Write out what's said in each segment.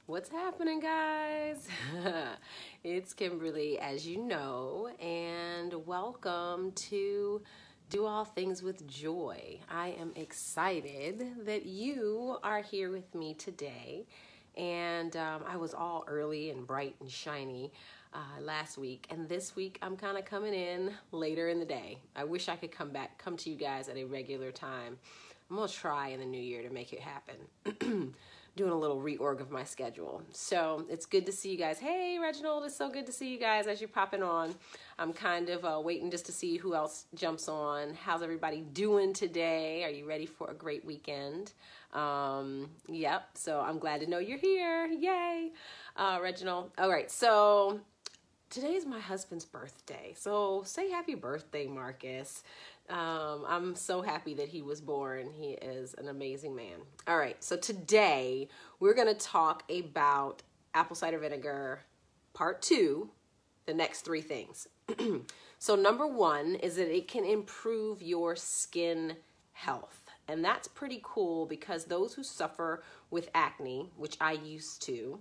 What's happening, guys? It's Kimberly, as you know, and welcome to Do All Things with Joy. I am excited that you are here with me today, and I was all early and bright and shiny last week, and this week I'm kind of coming in later in the day. I wish I could come to you guys at a regular time. I'm gonna try in the new year to make it happen. Doing a little reorg of my schedule. So it's good to see you guys. Hey, Reginald, it's so good to see you guys as you're popping on. I'm kind of waiting just to see who else jumps on. How's everybody doing today? Are you ready for a great weekend? Yep, so I'm glad to know you're here. Yay, Reginald. All right, so today's my husband's birthday. So say happy birthday, Marcus. I'm so happy that he was born. He is an amazing man. All right, so today we're going to talk about apple cider vinegar part 2, the next 3 things. So number 1 is that it can improve your skin health. And that's pretty cool because those who suffer with acne, which I used to,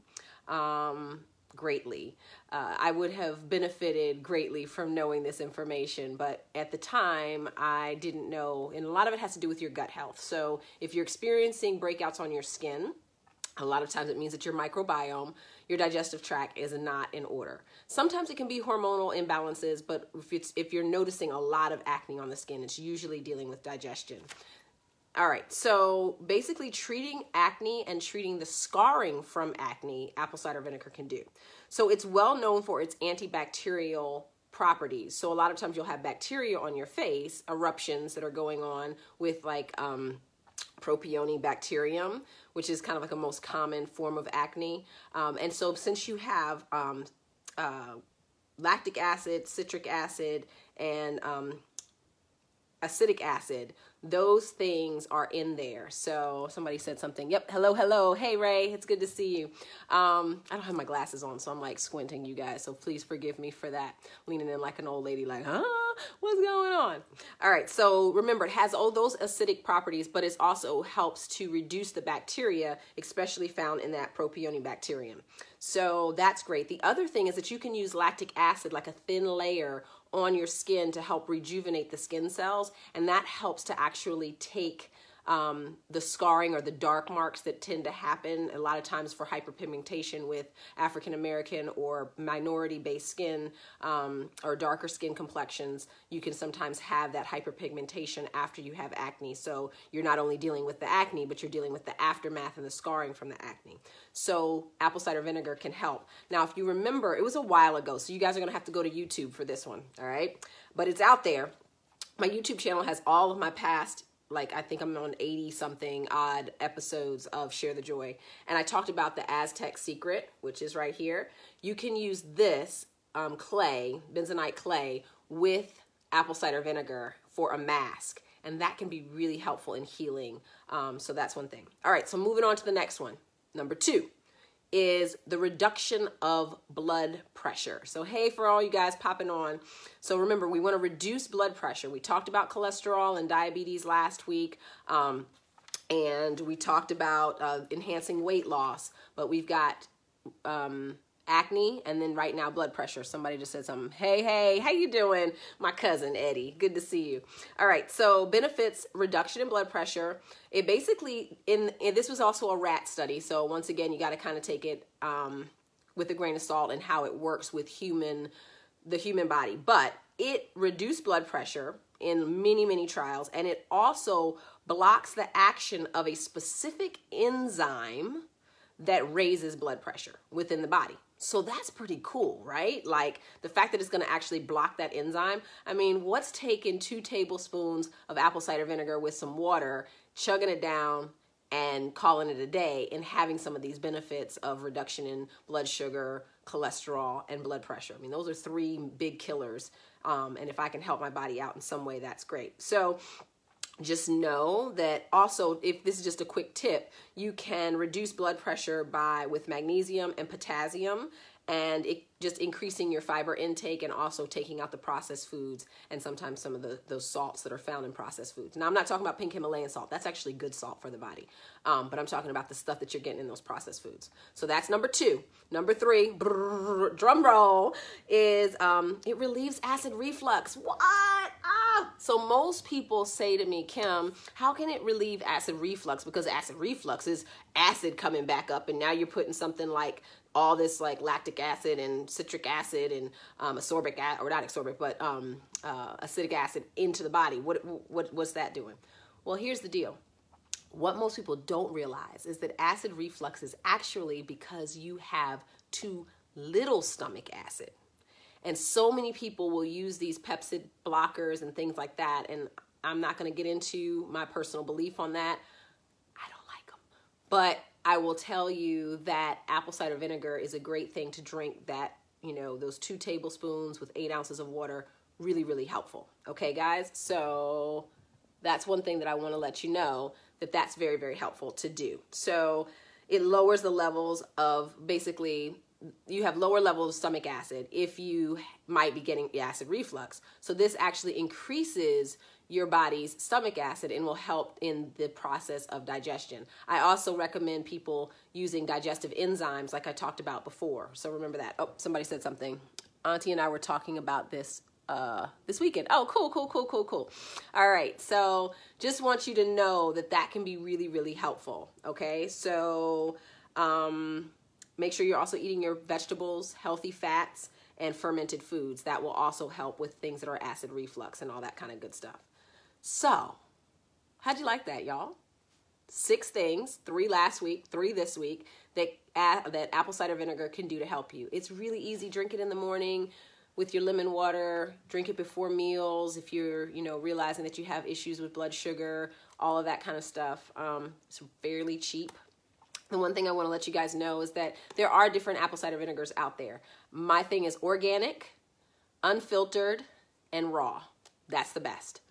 greatly. I would have benefited greatly from knowing this information, but at the time I didn't know, and a lot of it has to do with your gut health. So if you're experiencing breakouts on your skin, a lot of times it means that your microbiome, your digestive tract is not in order. Sometimes it can be hormonal imbalances, but if you're noticing a lot of acne on the skin, it's usually dealing with digestion. All right, so basically treating acne and treating the scarring from acne, apple cider vinegar can do. So it's well known for its antibacterial properties. So a lot of times you'll have bacteria on your face, eruptions that are going on with like Propionibacterium, which is kind of like a most common form of acne. And so since you have lactic acid, citric acid, and acetic acid, those things are in there. So somebody said something. Yep. Hello. Hey, Ray. It's good to see you. I don't have my glasses on, so I'm like squinting, you guys. So please forgive me for that. Leaning in like an old lady, like, huh? What's going on? All right. So remember, it has all those acidic properties, but it also helps to reduce the bacteria, especially found in that Propionibacterium. So that's great. The other thing is that you can use lactic acid, like a thin layer on your skin, to help rejuvenate the skin cells, and that helps to actually take the scarring or the dark marks that tend to happen a lot of times for hyperpigmentation with African American or minority based skin or darker skin complexions. You can sometimes have that hyperpigmentation after you have acne. So you're not only dealing with the acne, but you're dealing with the aftermath and the scarring from the acne. So apple cider vinegar can help. Now, if you remember, it was a while ago, so you guys are going to have to go to YouTube for this one, all right? But it's out there. My YouTube channel has all of my past, like I think I'm on 80 something odd episodes of Share the Joy. And I talked about the Aztec Secret, which is right here. You can use this clay, bentonite clay, with apple cider vinegar for a mask. And that can be really helpful in healing. So that's one thing. All right, so moving on to the next one. Number 2 is the reduction of blood pressure. So hey, for all you guys popping on. So remember, we want to reduce blood pressure. We talked about cholesterol and diabetes last week. And we talked about enhancing weight loss, but we've got acne, and then right now blood pressure. Somebody just said something. Hey, how you doing? My cousin Eddie, good to see you. All right, so benefits: reduction in blood pressure. It basically, this was also a rat study, so once again you got to kind of take it with a grain of salt and how it works with the human body. But it reduced blood pressure in many trials, and it also blocks the action of a specific enzyme that raises blood pressure within the body. So that's pretty cool, right? Like the fact that it's going to actually block that enzyme. I mean, what's taking 2 tablespoons of apple cider vinegar with some water, chugging it down and calling it a day, and having some of these benefits of reduction in blood sugar, cholesterol, and blood pressure? I mean, those are 3 big killers. And if I can help my body out in some way, that's great. So just know that also, if this is just a quick tip, you can reduce blood pressure with magnesium and potassium, and it just increasing your fiber intake and also taking out the processed foods and sometimes some of those salts that are found in processed foods. Now, I'm not talking about pink Himalayan salt. That's actually good salt for the body. But I'm talking about the stuff that you're getting in those processed foods. So that's number 2. Number 3, drum roll, is it relieves acid reflux. What? So most people say to me, Kim, how can it relieve acid reflux? Because acid reflux is acid coming back up, and now you're putting something like all this like lactic acid and citric acid and ascorbic acid, or not ascorbic, but acetic acid into the body. What's that doing? Well, here's the deal. What most people don't realize is that acid reflux is actually because you have too little stomach acid. And so many people will use these peptide blockers and things like that. And I'm not going to get into my personal belief on that. I don't like them. But I will tell you that apple cider vinegar is a great thing to drink. That, you know, those 2 tablespoons with 8 ounces of water, really, really helpful. Okay, guys? So that's one thing that I want to let you know, that's very, very helpful to do. So it lowers the levels of, basically, you have lower levels of stomach acid if you might be getting acid reflux. So this actually increases your body's stomach acid and will help in the process of digestion. I also recommend people using digestive enzymes like I talked about before. So remember that. Oh, somebody said something. Auntie and I were talking about this this weekend. Oh, cool. All right. So just want you to know that can be really, really helpful. Okay. So, make sure you're also eating your vegetables, healthy fats, and fermented foods. That will also help with things that are acid reflux and all that kind of good stuff. So, how'd you like that, y'all? 6 things, 3 last week, 3 this week, that apple cider vinegar can do to help you. It's really easy. Drink it in the morning with your lemon water. Drink it before meals if you're, realizing that you have issues with blood sugar, all of that kind of stuff. It's fairly cheap. The one thing I want to let you guys know is that there are different apple cider vinegars out there. My thing is organic, unfiltered, and raw. That's the best.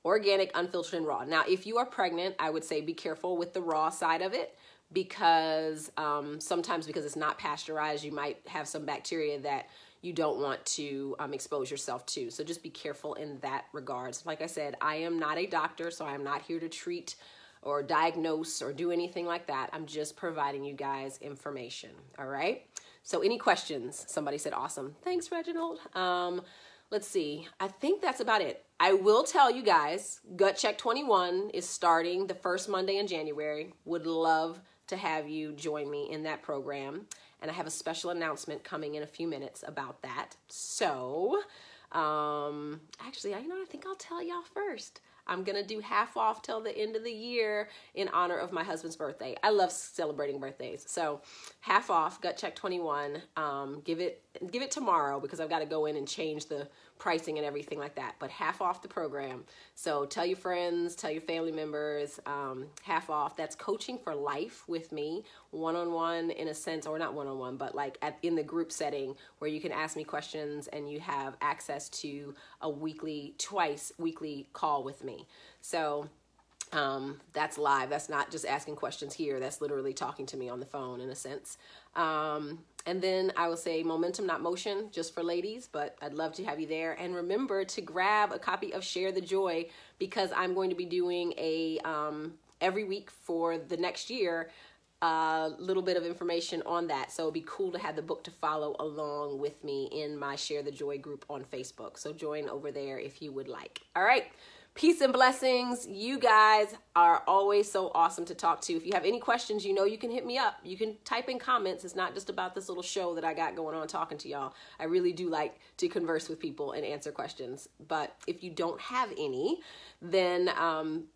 Organic, unfiltered, and raw. Now, if you are pregnant, I would say be careful with the raw side of it because sometimes because it's not pasteurized, you might have some bacteria that you don't want to expose yourself to. So just be careful in that regards. Like I said, I am not a doctor, so I'm not here to treat or diagnose or do anything like that. I'm just providing you guys information. All right. So any questions? Somebody said, awesome. Thanks, Reginald. Let's see. I think that's about it. I will tell you guys, Gut Check 21 is starting the first Monday in January. Would love to have you join me in that program. And I have a special announcement coming in a few minutes about that. So, actually, I think I'll tell y'all first. I'm going to do half off till the end of the year in honor of my husband's birthday. I love celebrating birthdays. So half off, Gut Check 21. Give it tomorrow because I've got to go in and change the pricing and everything like that. But half off the program. So tell your friends, tell your family members, half off. That's coaching for life with me, one-on-one in a sense, or not one-on-one, but like in the group setting where you can ask me questions and you have access to a twice weekly call with me. So that's live. That's not just asking questions here. That's literally talking to me on the phone in a sense. And then I will say momentum, not motion, just for ladies, but I'd love to have you there. And remember to grab a copy of Share the Joy because I'm going to be doing every week for the next year, a little bit of information on that. So it'd be cool to have the book to follow along with me in my Share the Joy group on Facebook. So join over there if you would like. All right. Peace and blessings. You guys are always so awesome to talk to. If you have any questions, you can hit me up. You can type in comments. It's not just about this little show that I got going on talking to y'all. I really do like to converse with people and answer questions. But if you don't have any, then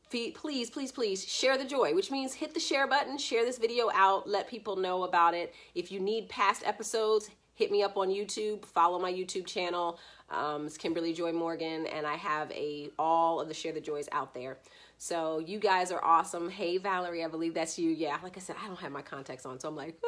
please share the joy, which means hit the share button, share this video out, let people know about it. If you need past episodes, hit me up on YouTube, follow my YouTube channel. It's Kimberly Joy Morgan, and I have all of the Share the Joys out there. So you guys are awesome. Hey, Valerie, I believe that's you. Yeah, like I said, I don't have my contacts on, so I'm like,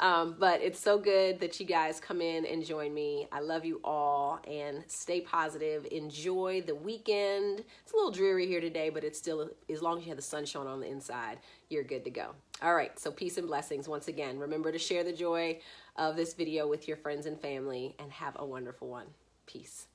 but it's so good that you guys come in and join me. I love you all, and stay positive. Enjoy the weekend. It's a little dreary here today, but it's still, as long as you have the sun showing on the inside, you're good to go. All right, so peace and blessings. Once again, remember to share the joy of this video with your friends and family, and have a wonderful one. Peace.